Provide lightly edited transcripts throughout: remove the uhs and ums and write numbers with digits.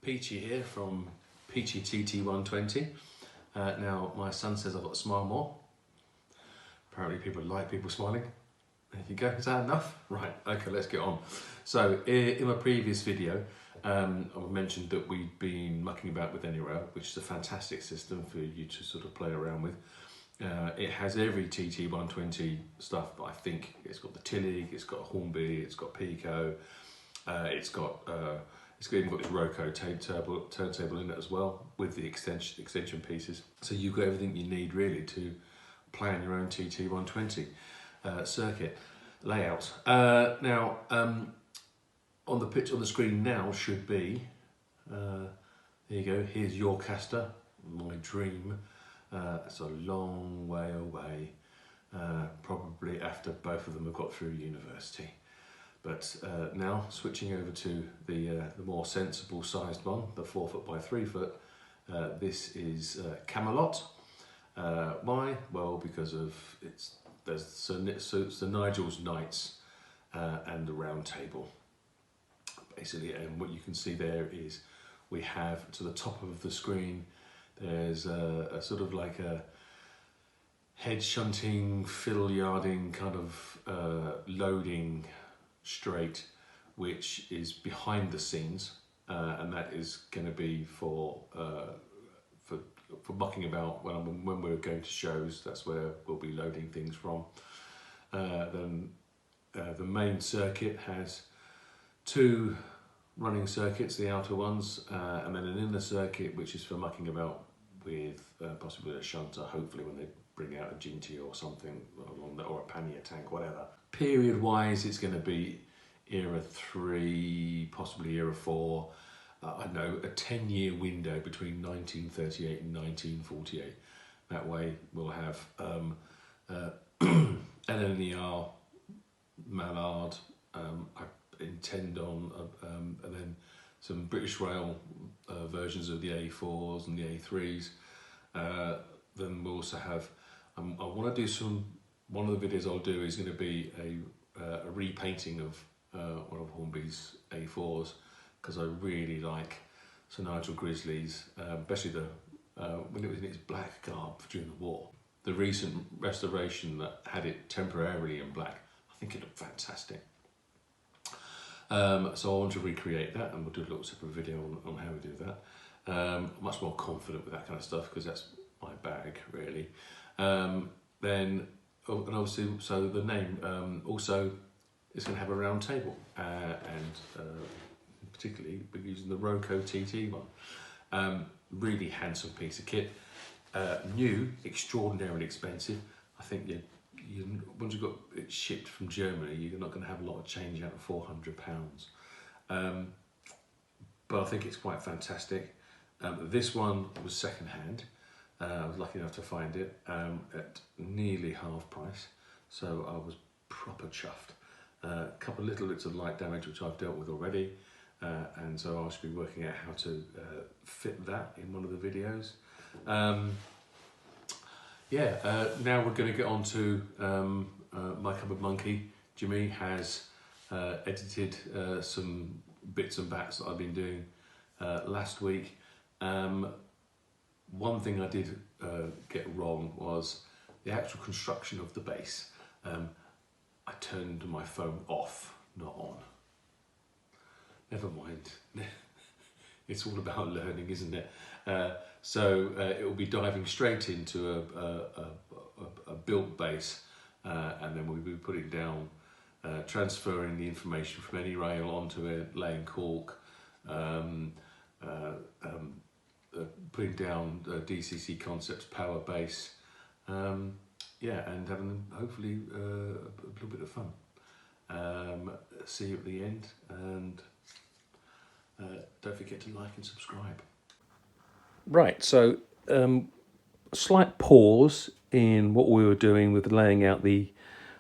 Peachy here from Peachy TT120. Now, my son says I've got to smile more. Apparently people like people smiling. There you go, is that enough? Right, okay, let's get on. So, in my previous video, I mentioned that we'd been mucking about with AnyRail, which is a fantastic system for you to sort of play around with. It has every TT120 stuff, but I think it's got the Tilly, it's got Hornby, it's got Peco, it's even got its Roco turntable in it as well, with the extension pieces. So you've got everything you need really to plan your own TT120 circuit layout. Now, on the pitch on the screen now should be, there you go, here's your caster, my dream. It's a long way away, probably after both of them have got through university. But now switching over to the more sensible sized one, the 4 foot by 3 foot. This is Camelot. Why? Well, because of it's the Nigel's Knights and the round table. Basically, and what you can see there is we have to the top of the screen. There's a sort of like a head shunting, fiddle yarding kind of loading straight, which is behind the scenes, and that is going to be for mucking about when we're going to shows. That's where we'll be loading things from. Then the main circuit has 2 running circuits, the outer ones, and then an inner circuit which is for mucking about with possibly a shunter, hopefully when they bring out a Ginty or something, or a pannier tank, whatever. Period wise, it's going to be era 3, possibly era 4. I know, a 10-year window between 1938 and 1948. That way we'll have LNER, Mallard, I intend on, and then some British Rail versions of the A4s and the A3s. Then we'll also have, I want to do one of the videos I'll do is going to be a repainting of one of Hornby's A4s, because I really like Sir Nigel Grizzly's, especially when it was in its black garb during the war. The recent restoration that had it temporarily in black, I think it looked fantastic. So I want to recreate that, and we'll do a little separate video on how we do that. Much more confident with that kind of stuff because that's my bag really. Then, and obviously, so the name also is going to have a round table, and particularly we're using the Roco TT one. Really handsome piece of kit. New, extraordinarily expensive. I think once you've got it shipped from Germany, you're not going to have a lot of change out of £400. But I think it's quite fantastic. This one was second hand. I was lucky enough to find it at nearly half price, so I was proper chuffed. A couple of little bits of light damage which I've dealt with already, and so I should be working out how to fit that in one of the videos. Now we're going to get on to my cupboard monkey. Jimmy has edited some bits and bats that I've been doing last week. One thing I did get wrong was the actual construction of the base. I turned my phone off, not on. Never mind. It's all about learning, isn't it? So it will be diving straight into a built base, and then we'll be putting down, transferring the information from AnyRail onto it, laying cork, putting down DCC Concepts power base, and having hopefully a little bit of fun. See you at the end, and don't forget to like and subscribe. Right, so a slight pause in what we were doing with laying out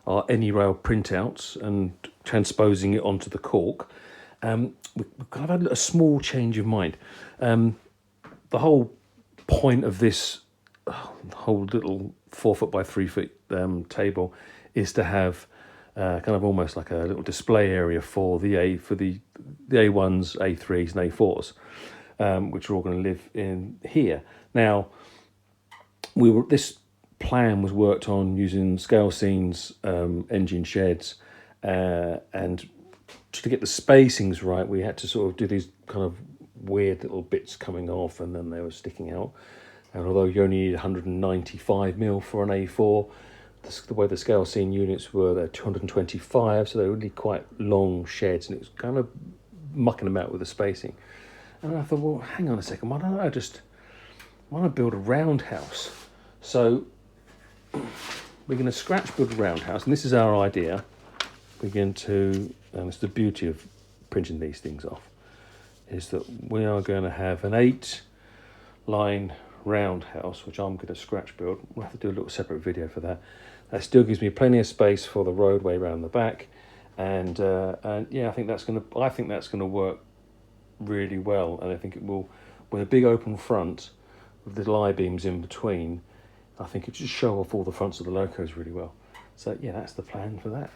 our AnyRail printouts and transposing it onto the cork. We've kind of had a small change of mind. The whole point of this whole little 4 foot by 3 foot table is to have kind of almost like a little display area for the A1s, A3s and A4s. which are all going to live in here. Now, this plan was worked on using scale scenes, engine sheds, and to get the spacings right, we had to sort of do these kind of weird little bits coming off, and then they were sticking out. And although you only need 195mm for an A4, the way the scale scene units were, they're 225, so they're really quite long sheds, and it was kind of mucking them out with the spacing. And I thought, well, hang on a second, why don't I build a roundhouse? So we're going to scratch build a roundhouse, and this is our idea. We're going to, and it's the beauty of printing these things off, is that we are going to have an 8-line roundhouse, which I'm going to scratch build. We'll have to do a little separate video for that. That still gives me plenty of space for the roadway around the back, and yeah, I think that's going to work really well, and I think it will, with a big open front with the lie beams in between. I think it should show off all the fronts of the locos really well. So yeah, that's the plan for that.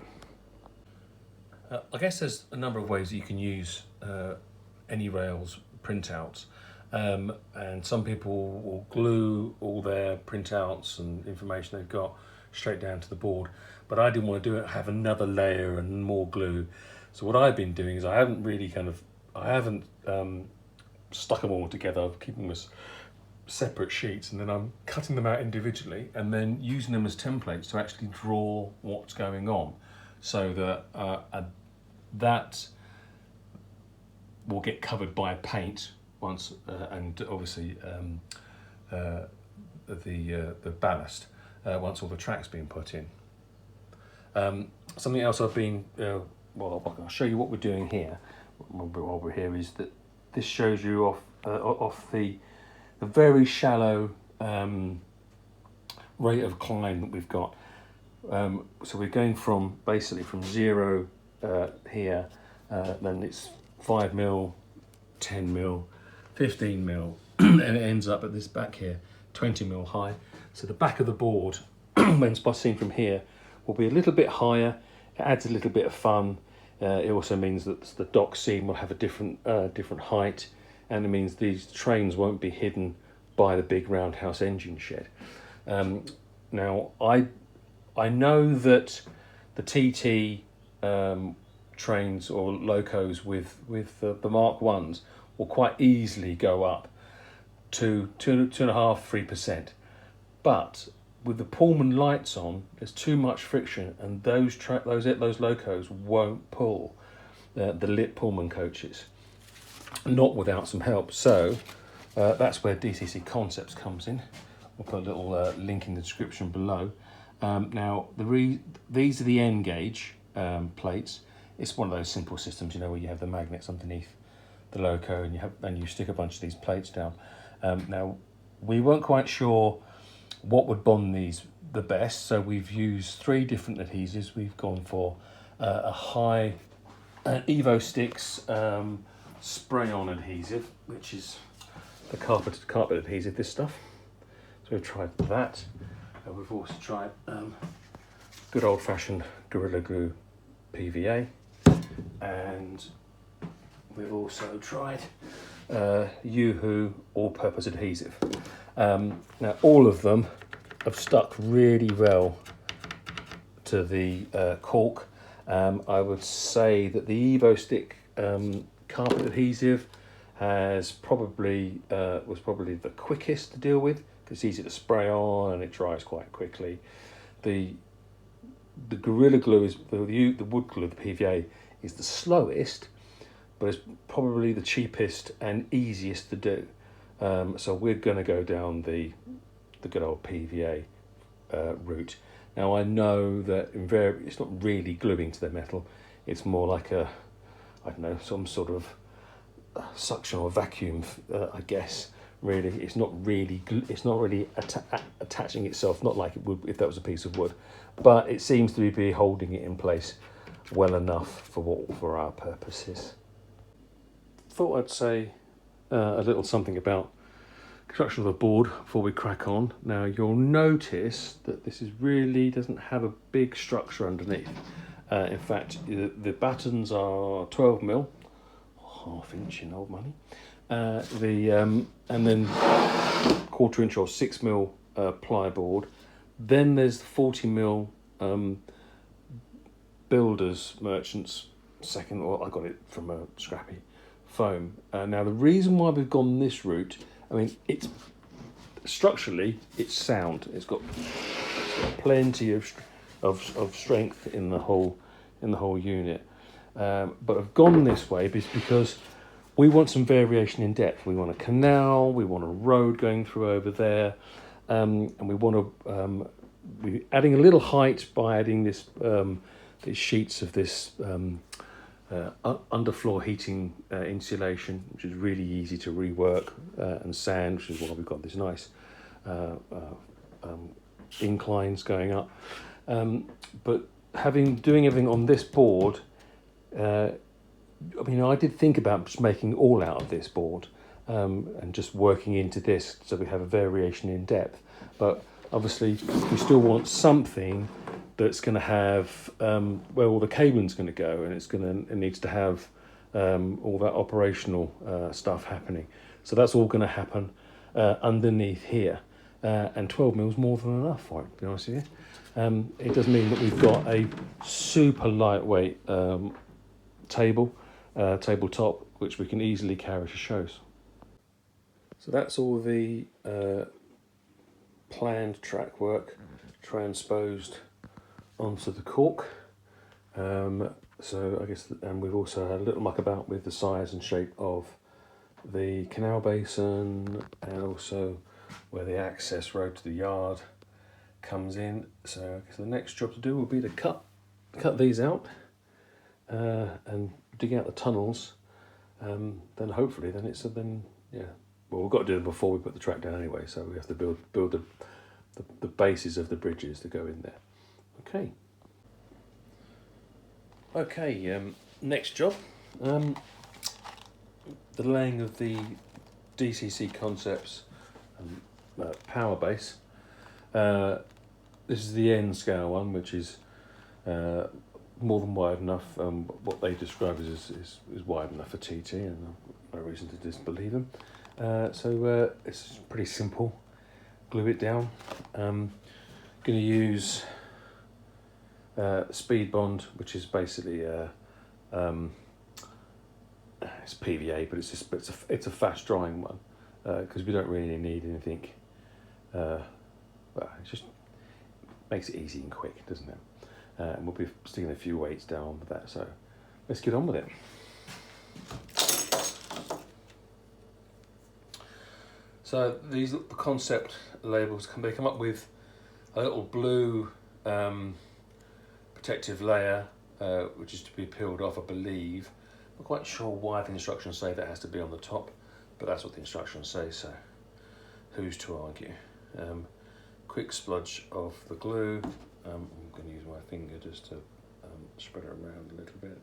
I guess there's a number of ways that you can use any rails printouts, and some people will glue all their printouts and information they've got straight down to the board, but I didn't want to do it, have another layer and more glue. So what I've been doing is I haven't stuck them all together. I'm keeping them as separate sheets, and then I'm cutting them out individually and then using them as templates to actually draw what's going on, so that that will get covered by paint once, and obviously the ballast once all the track's been put in. Something else I've been, well, I'll show you what we're doing here while we're here, is that this shows you off the very shallow rate of climb that we've got. So we're going from basically from 0 here, then it's 5mm, 10mm, 15mm, and it ends up at this back here, 20mm high. So the back of the board, when seen from here, will be a little bit higher. It adds a little bit of fun. It also means that the dock seam will have a different height, and it means these trains won't be hidden by the big roundhouse engine shed. Now, I know that the TT trains or locos with the Mark 1s will quite easily go up to 2.5–3%, but with the Pullman lights on, there's too much friction, and those locos won't pull the lit Pullman coaches, not without some help. So that's where DCC Concepts comes in. We'll put a little link in the description below. Now, these are the N gauge plates. It's one of those simple systems, you know, where you have the magnets underneath the loco, and you stick a bunch of these plates down. Now, we weren't quite sure what would bond these the best, so we've used 3 different adhesives. We've gone for a high Evo Sticks spray-on adhesive, which is the carpet adhesive, this stuff. So we've tried that. We've also tried good old-fashioned Gorilla Glue PVA, and we've also tried Yoo-Hoo all-purpose adhesive. Now, all of them have stuck really well to the cork. I would say that the Evo Stick carpet adhesive was probably the quickest to deal with, because it's easy to spray on and it dries quite quickly. The Gorilla Glue is the wood glue, the PVA, is the slowest, but it's probably the cheapest and easiest to do. So we're going to go down the good old PVA route. Now, I know that it's not really gluing to the metal. It's more like I don't know, some sort of suction or vacuum, I guess. Really, it's not really attaching itself, not like it would if that was a piece of wood, but it seems to be holding it in place well enough for our purposes. Thought I'd say a little something about construction of the board before we crack on. Now, you'll notice that this really doesn't have a big structure underneath. In fact, the battens are 12mm 1/2 inch in old money. And then 1/4 inch or 6mm ply board. Then there's the 40mm builders merchants second, or I got it from a scrappy foam. Now the reason why we've gone this route, I mean, it's structurally it's sound. It's got plenty of strength in the whole unit. But I've gone this way because we want some variation in depth. We want a canal, we want a road going through over there, and we want to we're adding a little height by adding this these sheets of this underfloor heating insulation, which is really easy to rework, and sand, which is why we've got this nice inclines going up. But doing everything on this board, I mean, I did think about just making all out of this board and just working into this so we have a variation in depth. But obviously, we still want something that's going to have where all the cabling's going to go, and it needs to have all that operational stuff happening. So that's all going to happen underneath here, and 12mm is more than enough for it, to be honest with you. It does mean that we've got a super lightweight tabletop, which we can easily carry to shows. So that's all the planned track work transposed onto the cork. So I guess, and we've also had a little muck about with the size and shape of the canal basin, and also where the access road to the yard comes in. So I guess the next job to do will be to cut these out and dig out the tunnels. Then hopefully, well, we've got to do them before we put the track down anyway. So we have to build the bases of the bridges to go in there. Okay, next job, the laying of the DCC Concepts power base. This is the N scale one, which is more than wide enough. What they describe as is wide enough for TT, and no reason to disbelieve them. So it's pretty simple. Glue it down. Going to use speed bond, which is basically it's PVA, but it's a fast drying one because we don't really need anything. Well, it just makes it easy and quick, doesn't it? And we'll be sticking a few weights down with that. So let's get on with it. So these concept labels they come up with a little blue protective layer, which is to be peeled off, I believe. I'm not quite sure why the instructions say that has to be on the top, but that's what the instructions say, so who's to argue? Quick splodge of the glue. I'm going to use my finger just to spread it around a little bit.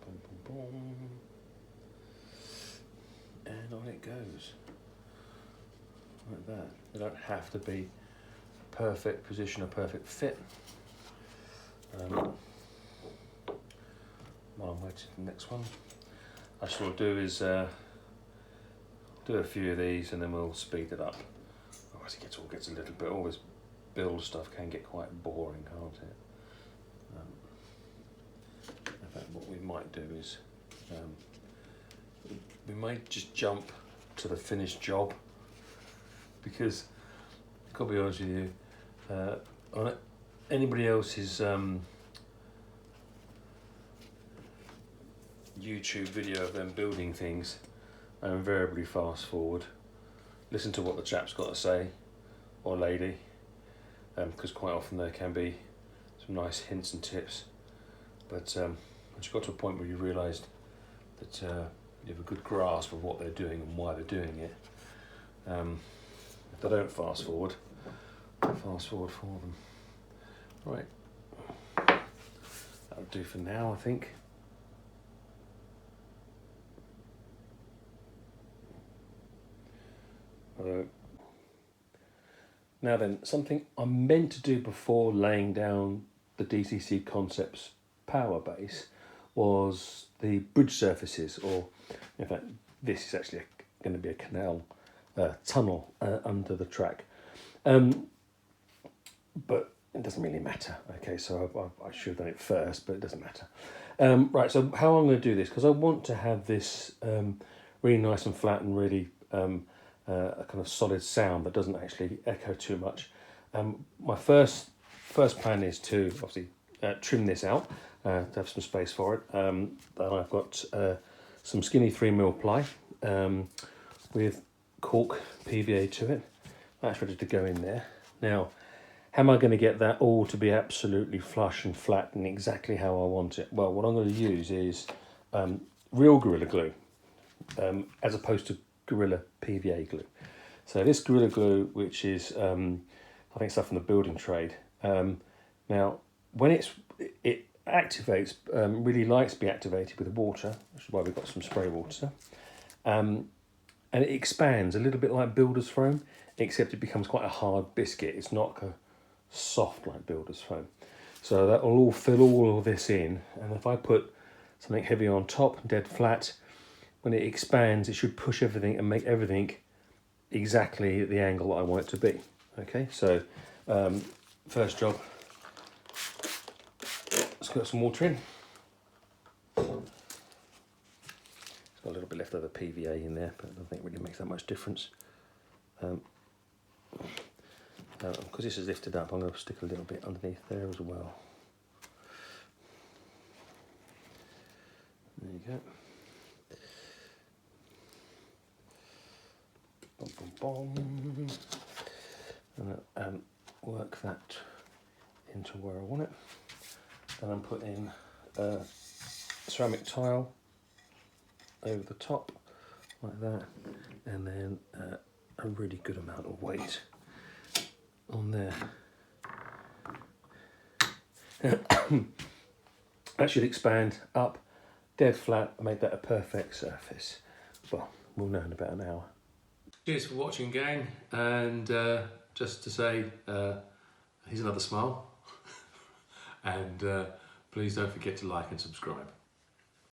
Boom, boom, boom. And on it goes. Like that. They don't have to be perfect position or perfect fit. While I'm waiting for the next one, I shall do is do a few of these, and then we'll speed it up. Otherwise it gets a little bit, all this build stuff can get quite boring, can't it? In fact, what we might do is we might just jump to the finished job, because I've got to be honest with you, on anybody else's YouTube video of them building things, I invariably fast forward, listen to what the chap's got to say, or lady, because quite often there can be some nice hints and tips, but once you got to a point where you realised that you have a good grasp of what they're doing and why they're doing it, if they don't fast forward, I'll fast forward for them. Right, that'll do for now, I think. Now then, something I meant to do before laying down the DCC Concepts power base was the bridge surfaces, or in fact this is actually going to be a canal tunnel under the track. But it doesn't really matter. Okay, so I should have done it first, but it doesn't matter. Right, so how I'm going to do this, because I want to have this really nice and flat and really a kind of solid sound that doesn't actually echo too much. My first plan is to obviously trim this out to have some space for it. And I've got some skinny 3mm ply with cork PVA to it. That's ready to go in there. Now, how am I going to get that all to be absolutely flush and flat and exactly how I want it? Well, what I'm going to use is real Gorilla Glue as opposed to Gorilla PVA glue. So this Gorilla Glue, which is I think stuff from the building trade. Now, when it activates, really likes to be activated with water, which is why we've got some spray water. And it expands a little bit like builder's foam, except it becomes quite a hard biscuit. It's not a soft like builder's foam. So that will all fill all of this in, and if I put something heavy on top, dead flat, when it expands it should push everything and make everything exactly at the angle that I want it to be. Okay, so first job, let's get some water in. It's got a little bit left of the PVA in there, but I don't think it really makes that much difference. Because this is lifted up, I'm going to stick a little bit underneath there as well. There you go. Boom, boom, boom. And work that into where I want it. Then I'm putting ceramic tile over the top like that, and then a really good amount of weight on there. That should expand up dead flat and make that a perfect surface. Well, we'll know in about an hour. Cheers for watching, gang, and just to say here's another smile, and please don't forget to like and subscribe.